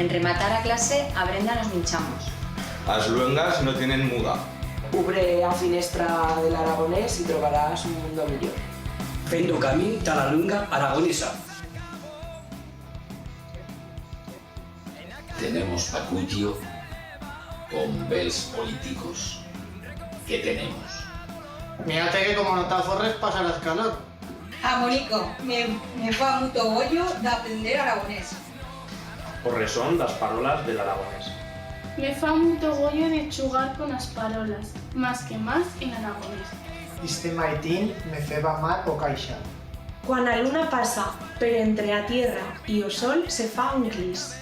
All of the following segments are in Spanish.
En rematar a clase, a Brenda nos minchamos. As luengas no tienen muga. Obre a finestra del aragonés y trobarás un mundo millor. Fendo camí de la lunga aragonesa. Tenemos pacuyo con bels políticos. ¿Qué tenemos? Mírate que como no te aforres pasarás calor. Monico, me fa mucho gollo de aprender aragonés. Por resón das parolas del aragonés. Me fa muito gollo de chugar con as parolas, más que más en aragonés. Este maitín me feba mal o caixa. Cuando la luna pasa, pero entre a tierra y o sol se fa un gris.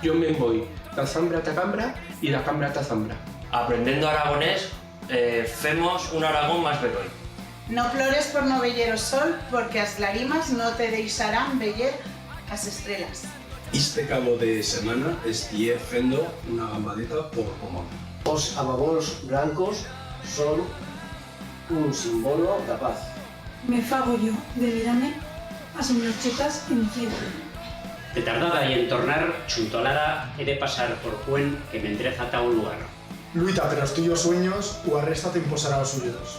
Yo me voy da zambra ta cambra y da cambra ta zambra. Aprendendo aragonés, femos un Aragón más veloz. No plores por no veller o sol, porque as lágrimas no te deixarán veller as estrelas. Este cabo de semana estie fendo una gambadita por común. Os amabols blancos son un símbolo da paz. Me fago yo de mirarme as brochetas en cielo. De tardada y en tornar, chuntolada, he de pasar por Cuen que me endereza a un lugar. Luita tras tuyos sueños o arréstate en posar a los suyos.